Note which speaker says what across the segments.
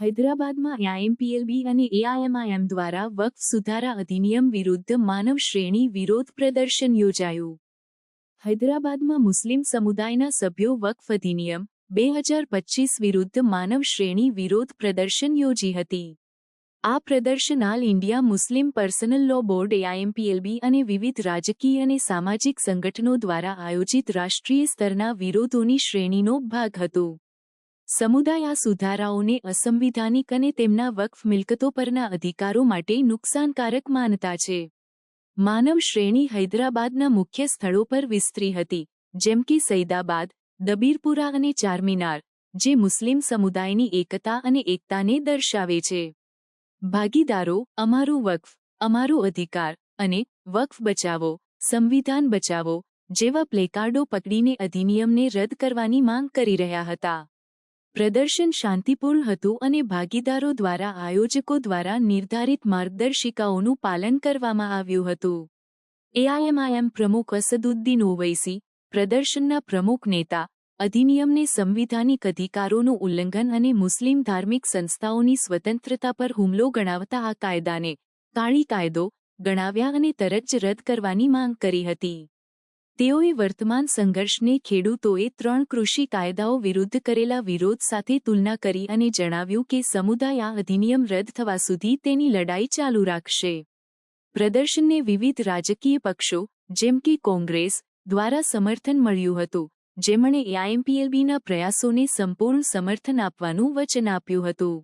Speaker 1: હૈદરાબાદમાં આઈએમપીએલબી અને એઆઈએમઆઈએમ દ્વારા વક્ફ સુધારા અધિનિયમ વિરુદ્ધ માનવ શ્રેણી વિરોધ પ્રદર્શન યોજાયું. હૈદરાબાદમાં મુસ્લિમ સમુદાયના સભ્યો વક્ફ અધિનિયમ 2025 વિરુદ્ધ માનવ શ્રેણી વિરોધ પ્રદર્શન યોજી હતી. આ પ્રદર્શન all India Muslim personal law board AIMPLB અને વિવિધ રાજકીય અને સામાજિક સંગઠનો દ્વારા આયોજિત રાષ્ટ્રીય સ્તરના વિરોધોની શ્રેણીનો ભાગ હતો. સમુદાય આ સુધારાઓને અસંવિધાનિક અને તેમના વક્ફ મિલકતો પરના અધિકારો માટે નુકસાનકારક માનતા છે. માનવ શ્રેણી હૈદરાબાદના મુખ્ય સ્થળો પર વિસ્તરી હતી, જેમ કે સૈદાબાદ, દબીરપુરા અને ચારમિનાર, જે મુસ્લિમ સમુદાયની એકતા અને એકતાને દર્શાવે છે. ભાગીદારો, અમારું વક્ફ, અમારો અધિકાર અને વક્ફ બચાવો, સંવિધાન બચાવો જેવા પ્લેકાર્ડો પકડીને અધિનિયમને રદ કરવાની માંગ કરી રહ્યા હતા. પ્રદર્શન શાંતિપૂર્ણ હતું અને ભાગીદારો દ્વારા આયોજકો દ્વારા નિર્ધારિત માર્ગદર્શિકાઓનું પાલન કરવામાં આવ્યું હતું. એઆઈએમઆઈએમ પ્રમુખ અસદુદ્દીન ઓવૈસી, પ્રદર્શનના પ્રમુખ નેતા, અધિનિયમને સંવિધાનિક અધિકારોનું ઉલ્લંઘન અને મુસ્લિમ ધાર્મિક સંસ્થાઓની સ્વતંત્રતા પર હુમલો ગણાવતા આ કાયદાને કાળી કાયદો ગણાવ્યા અને તરત જ રદ કરવાની માંગ કરી હતી. તેઓએ વર્તમાન સંઘર્ષને ખેડૂતોએ 3 કૃષિ કાયદાઓ વિરુદ્ધ કરેલા વિરોધ સાથે તુલના કરી અને જણાવ્યું કે સમુદાય આ અધિનિયમ રદ થવા સુધી તેની લડાઈ ચાલુ રાખશે. પ્રદર્શનને વિવિધ રાજકીય પક્ષો, જેમ કે કોંગ્રેસ, દ્વારા સમર્થન મળ્યું હતું, જેમણે એઆઈએમપીએલબીના પ્રયાસોને સંપૂર્ણ સમર્થન આપવાનું વચન આપ્યું હતું.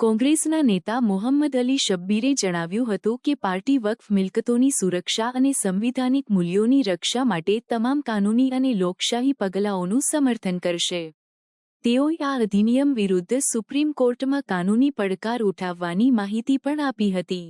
Speaker 1: કોંગ્રેસના નેતા મોહમ્મદ અલી શબ્બીરે જણાવ્યું હતું કે પાર્ટી વક્ફ મિલકતોની સુરક્ષા અને સંવિધાનિક મૂલ્યોની રક્ષા માટે તમામ કાનૂની અને લોકશાહી પગલાંઓનું સમર્થન કરશે. તેઓએ આ અધિનિયમ વિરુદ્ધ સુપ્રીમ કોર્ટમાં કાનૂની પડકાર ઉઠાવવાની માહિતી પણ આપી હતી.